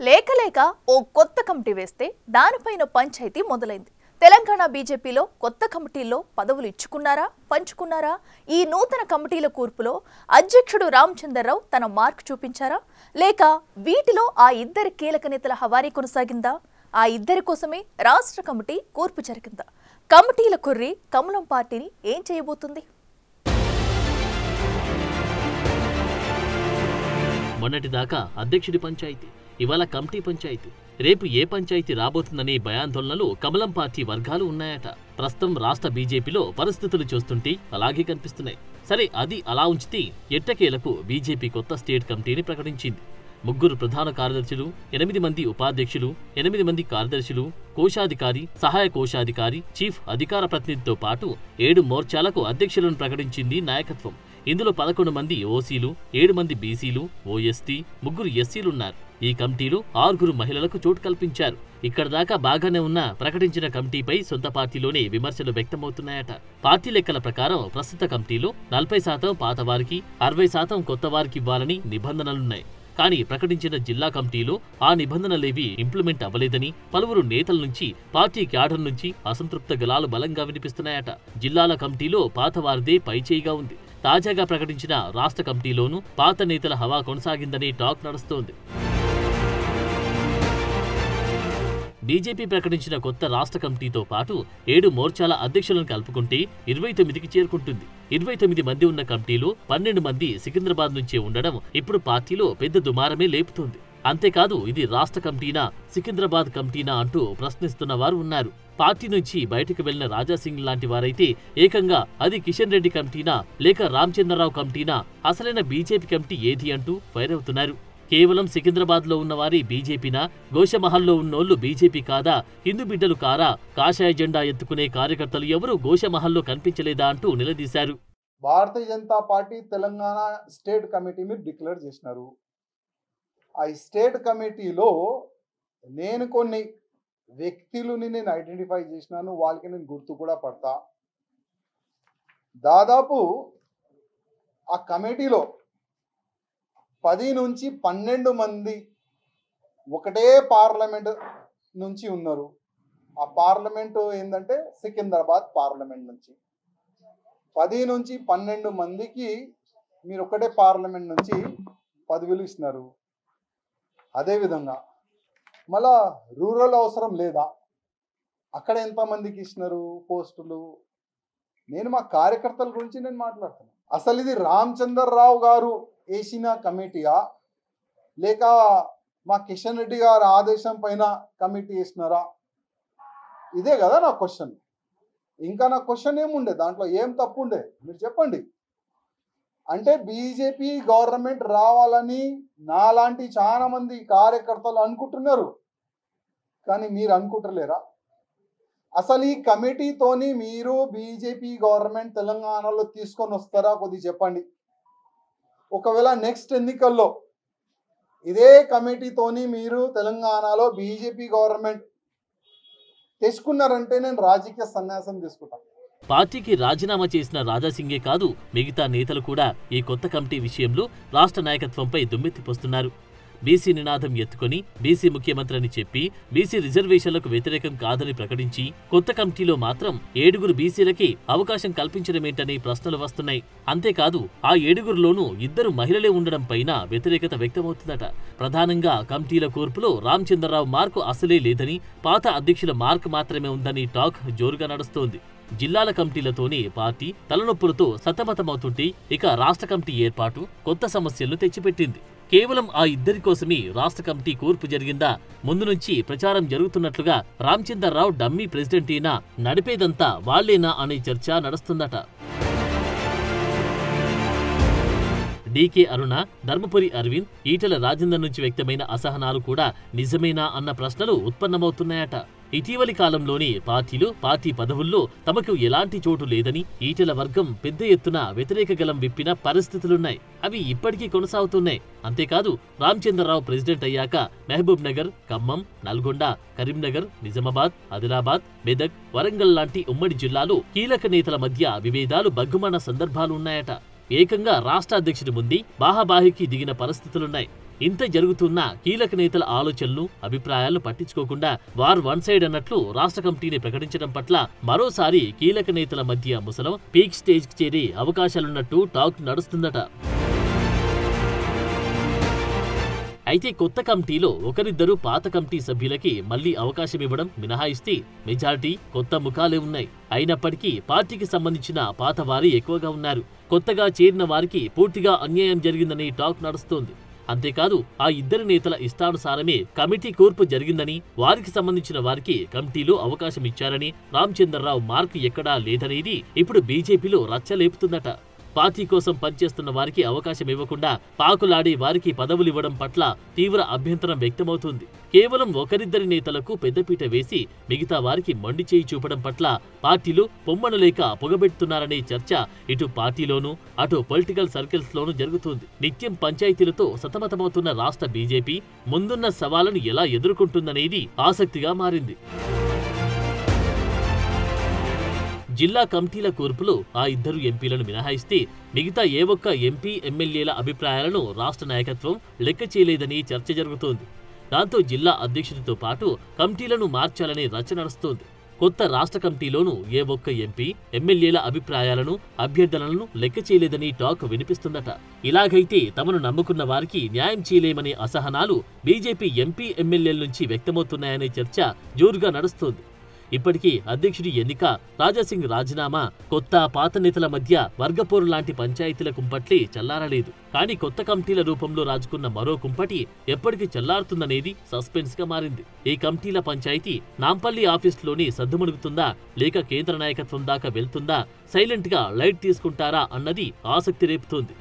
లేక లేక ఓ కొత్త కమిటీ వేస్తే దానిపైన పంచాయతీ మొదలైంది. తెలంగాణ బీజేపీలో కొత్త కమిటీల్లో పదవులు ఇచ్చుకున్నారా, పంచుకున్నారా? ఈ నూతన కమిటీల కూర్పులో అధ్యక్షుడు రామచంద్రరావు తన మార్క్ చూపించారా, లేక వీటిలో ఆ ఇద్దరి కీలక నేతల హవారీ కొనసాగిందా? ఆ ఇద్దరి కోసమే రాష్ట్ర కమిటీ కూర్పు జరిగిందా? కమిటీల కుర్రి కమలం పార్టీని ఏం చేయబోతుంది? మొన్నటిదాకా అధ్యక్షుడి పంచాయతీ, ఇవాళ కమిటీ పంచాయతీ, రేపు ఏ పంచాయతీ రాబోతుందనే భయాందోళనలు కమలం పార్టీ వర్గాలు ఉన్నాయట. ప్రస్తుతం రాష్ట్ర బీజేపీలో పరిస్థితులు చూస్తుంటే అలాగే కనిపిస్తున్నాయి. సరే, అది అలా ఉంచితే ఎట్టకేలకు బీజేపీ కొత్త స్టేట్ కమిటీని ప్రకటించింది. 3 ప్రధాన కార్యదర్శులు, 8 మంది ఉపాధ్యక్షులు, 8 మంది కార్యదర్శులు, కోశాధికారి, సహాయ కోశాధికారి, చీఫ్ అధికార ప్రతినిధితో పాటు 7 మోర్చాలకు అధ్యక్షులను ప్రకటించింది నాయకత్వం. ఇందులో 11 మంది ఓసీలు, 7 మంది బీసీలు, ఓఎస్టీ, 3 ఎస్సీలున్నారు. ఈ కమిటీలో 6 మహిళలకు చోటు కల్పించారు. ఇక్కడ దాకా బాగానే ఉన్న ప్రకటించిన కమిటీపై సొంత పార్టీలోనే విమర్శలు వ్యక్తమవుతున్నాయట. పార్టీ లెక్కల ప్రకారం ప్రస్తుత కమిటీలో 40% పాతవారికి, 60% కొత్త వారికి ఇవ్వాలని నిబంధనలున్నాయి. కానీ ప్రకటించిన జిల్లా కమిటీలో ఆ నిబంధనలేవీ ఇంప్లిమెంట్ అవ్వలేదని పలువురు నేతల నుంచి, పార్టీ క్యాడర్ నుంచి అసంతృప్త గళాలు బలంగా వినిపిస్తున్నాయట. జిల్లాల కమిటీలో పాతవారిదే పైచేయిగా ఉంది. తాజాగా ప్రకటించిన రాష్ట్ర కమిటీలోనూ పాత నేతల హవా కొనసాగిందని టాక్ నడుస్తోంది. బీజేపీ ప్రకటించిన కొత్త రాష్ట్ర కమిటీతో పాటు 7 మోర్చాల అధ్యక్షులను కలుపుకుంటే 29కి చేరుకుంటుంది. 29 మంది ఉన్న కమిటీలో 12 మంది సికింద్రాబాద్ నుంచే ఉండడం ఇప్పుడు పార్టీలో పెద్ద దుమారమే లేపుతోంది. అంతేకాదు, ఇది రాష్ట్ర కమిటీనా, సికింద్రాబాద్ కమిటీనా అంటూ ప్రశ్నిస్తున్న వారు ఉన్నారు. పార్టీ నుంచి బయటకు వెళ్లిన రాజాసింగ్ లాంటి వారైతే ఏకంగా అది కిషన్ రెడ్డి కమిటీనా, లేక రామచంద్రరావు కమిటీనా, అసలైన బీజేపీ కమిటీ ఏది అంటూ ఫైర్ అవుతున్నారు. కేవలం సికింద్రాబాద్ లో ఉన్నవారి బీజేపీనా, గోషమహల్లో ఉన్నోళ్లు బీజేపీ కాదా, హిందూ బిడ్డలు కారా, కాషాయ జెండా ఎత్తుకునే కార్యకర్తలు ఎవరూ గోషమహల్లో కనిపించలేదా అంటూ నిలదీశారు. Bharatiya Janata party Telangana state committee మీరు డిక్లేర్ చేసినారు. ఆ స్టేట్ కమిటీలో నేను కొన్ని వ్యక్తులని నేను ఐడెంటిఫై చేసినాను, వాళ్ళకి నేను గుర్తు కూడా పడతా. దాదాపు ఆ కమిటీలో 10 నుంచి 12 మంది ఒకటే పార్లమెంట్ నుంచి ఉన్నారు. ఆ పార్లమెంటు ఏంటంటే సికింద్రాబాద్ పార్లమెంట్ నుంచి 10 నుంచి 12 మందికి మీరు ఒకటే పార్లమెంట్ నుంచి పదవులు ఇస్తున్నారు. అదేవిధంగా మళ్ళా రూరల్ అవసరం లేదా, అక్కడ ఎంతమందికి ఇస్తున్నారు పోస్టులు? నేను మా కార్యకర్తల గురించి నేను మాట్లాడుతున్నాను. అసలు ఇది రామచంద్రరావు గారు వేసిన కమిటీయా, లేక మా కిషన్ రెడ్డి గారి ఆదేశం పైన కమిటీ వేసినారా? ఇదే కదా నా క్వశ్చన్. ఇంకా నా క్వశ్చన్ ఏముండే, దాంట్లో ఏం తప్పు ఉండే మీరు చెప్పండి. అంటే బీజేపీ గవర్నమెంట్ రావాలని నాలాంటి చాలా మంది కార్యకర్తలు అనుకుంటున్నారు, కానీ మీరు అనుకుంటలేరా? అసలు ఈ కమిటీతోని మీరు బీజేపీ గవర్నమెంట్ తెలంగాణలో తీసుకొని వస్తారా? కొద్దిగా చెప్పండి. ఒకవేళ నెక్స్ట్ ఎన్నికల్లో ఇదే కమిటీతోని మీరు తెలంగాణలో బీజేపీ గవర్నమెంట్ తెచ్చుకున్నారంటే నేను రాజకీయ సన్యాసం తీసుకుంటాను. పార్టీకి రాజీనామా చేసిన రాజాసింగే కాదు, మిగతా నేతలు కూడా ఈ కొత్త కమిటీ విషయంలో రాష్ట్ర నాయకత్వంపై దుమ్మెత్తిపోస్తున్నారు. బీసీ నినాదం ఎత్తుకుని బీసీ ముఖ్యమంత్రి అని చెప్పి బీసీ రిజర్వేషన్లకు వ్యతిరేకం కాదని ప్రకటించి కొత్త కమిటీలో మాత్రం 7 బీసీలకి అవకాశం కల్పించడమేంటనే ప్రశ్నలు వస్తున్నాయి. అంతేకాదు, ఆ 7లోనూ 2 మహిళలే ఉండడం పైన వ్యతిరేకత వ్యక్తమవుతుందట. ప్రధానంగా కమిటీల కూర్పులో రామచంద్రరావు మార్కు అసలే లేదని, పాత అధ్యక్షుల మార్క్ మాత్రమే ఉందని టాక్ జోరుగా నడుస్తోంది. జిల్లాల కమిటీలతోనే పార్టీ తలనొప్పులతో సతమతమవుతుంటే ఇక రాష్ట్ర కమిటీ ఏర్పాటు కొత్త సమస్యలను తెచ్చిపెట్టింది. కేవలం ఆ ఇద్దరి కోసమే రాష్ట్ర కమిటీ కూర్పు జరిగిందా? ముందు నుంచి ప్రచారం జరుగుతున్నట్లుగా రామచంద్రరావు డమ్మీ ప్రెసిడెంటేనా, నడిపేదంతా వాళ్లేనా అనే చర్చ నడుస్తుందట. డీకే అరుణ, ధర్మపురి అరవింద్, ఈటెల రాజేందర్ నుంచి వ్యక్తమైన అసహనాలు కూడా నిజమేనా అన్న ప్రశ్నలు ఉత్పన్నమవుతున్నాయట. ఇటీవలి కాలంలోనే పార్టీలో, పార్టీ పదవుల్లో తమకు ఎలాంటి చోటు లేదని ఈటెల వర్గం పెద్ద ఎత్తున వ్యతిరేక గలం విప్పిన పరిస్థితులున్నాయి. అవి ఇప్పటికీ కొనసాగుతున్నాయి. అంతేకాదు, రామచంద్రరావు ప్రెసిడెంట్ అయ్యాక మహబూబ్ నగర్, ఖమ్మం, నల్గొండ, కరీంనగర్, నిజామాబాద్, ఆదిలాబాద్, మెదక్, వరంగల్ లాంటి ఉమ్మడి జిల్లాలో కీలక నేతల మధ్య విభేదాలు బగ్గుమన్న సందర్భాలున్నాయట. ఏకంగా రాష్ట్ర అధ్యక్షుడి ముందే బాహాబాహికి దిగిన పరిస్థితులున్నాయి. ఇంత జరుగుతున్న కీలక నేతల ఆలోచనలు అభిప్రాయాలను పట్టించుకోకుండా వార్ వన్ సైడ్ అన్నట్లు రాష్ట్ర కమిటీని ప్రకటించడం పట్ల మరోసారి కీలక నేతల మధ్య ముసలం పీక్ స్టేజ్ కి చేరే అవకాశాలున్నట్టు టాక్ నడుస్తుందట. అయితే కొత్త కమిటీలో ఒకరిద్దరు పాత కమిటీ సభ్యులకి మళ్లీ అవకాశం ఇవ్వడం మినహాయిస్తే మెజారిటీ కొత్త ముఖాలే ఉన్నాయి. అయినప్పటికీ పార్టీకి సంబంధించిన పాత వారి ఎక్కువగా ఉన్నారు. కొత్తగా చేరిన వారికి పూర్తిగా అన్యాయం జరిగిందని టాక్ నడుస్తోంది. అంతేకాదు ఆ ఇద్దరు నేతల ఇష్టానుసారమే కమిటీ కూర్పు జరిగిందని, వారికి సంబంధించిన వారికి కమిటీలో అవకాశం ఇచ్చారని రామచంద్రరావు మార్కు ఎక్కడా లేదనేది ఇప్పుడు బీజేపీలో రచ్చలేపుతుందట. పార్టీ కోసం పనిచేస్తున్న వారికి అవకాశం ఇవ్వకుండా పాకులాడి వారికి పదవులివ్వడం పట్ల తీవ్ర అభ్యంతరం వ్యక్తమవుతుంది. కేవలం ఒకరిద్దరి నేతలకు పెద్దపీట వేసి మిగతా వారికి మొండి చేయి చూపడం పట్ల పార్టీలు పొమ్మనలేక పొగబెడుతున్నారనే చర్చ ఇటు పార్టీలోనూ అటు పొలిటికల్ సర్కిల్స్ లోనూ జరుగుతుంది. నిత్యం పంచాయతీలతో సతమతమవుతున్న రాష్ట్ర బీజేపీ ముందున్న సవాళ్లను ఎలా ఎదుర్కొంటుందనేది ఆసక్తిగా మారింది. జిల్లా కమిటీల కూర్పులో ఆ ఇద్దరు ఎంపీలను మినహాయిస్తే మిగతా ఏ ఒక్క ఎంపీ ఎమ్మెల్యేల అభిప్రాయాలను రాష్ట్ర నాయకత్వం లెక్క చేయలేదని చర్చ జరుగుతోంది. దాంతో జిల్లా అధ్యక్షుడితో పాటు కమిటీలను మార్చాలనే రచ నడుస్తోంది. కొత్త రాష్ట్ర కమిటీలోనూ ఏ ఒక్క ఎంపీ ఎమ్మెల్యేల అభిప్రాయాలను అభ్యర్థనలను లెక్క చేయలేదని టాక్ వినిపిస్తుందట. ఇలాగైతే తమను నమ్ముకున్న వారికి న్యాయం చేయలేమనే అసహనాలు బీజేపీ ఎంపీ ఎమ్మెల్యేల నుంచి వ్యక్తమవుతున్నాయనే చర్చ జోరుగా నడుస్తోంది. ఇప్పటికీ అధ్యక్షుడి ఎన్నిక, రాజాసింగ్ రాజీనామా, కొత్త పాత నేతల మధ్య వర్గపోరు లాంటి పంచాయతీల కుంపట్లే చల్లారలేదు. కానీ కొత్త కమిటీల రూపంలో రాజుకున్న మరో కుంపటి ఎప్పటికి చల్లారుతుందనేది సస్పెన్స్ గా మారింది. ఈ కమిటీల పంచాయతీ నాంపల్లి ఆఫీసులోనే సద్దుమణుగుతుందా, లేక కేంద్ర నాయకత్వం దాకా వెళ్తుందా, సైలెంట్ గా లైట్ తీసుకుంటారా అన్నది ఆసక్తి రేపుతోంది.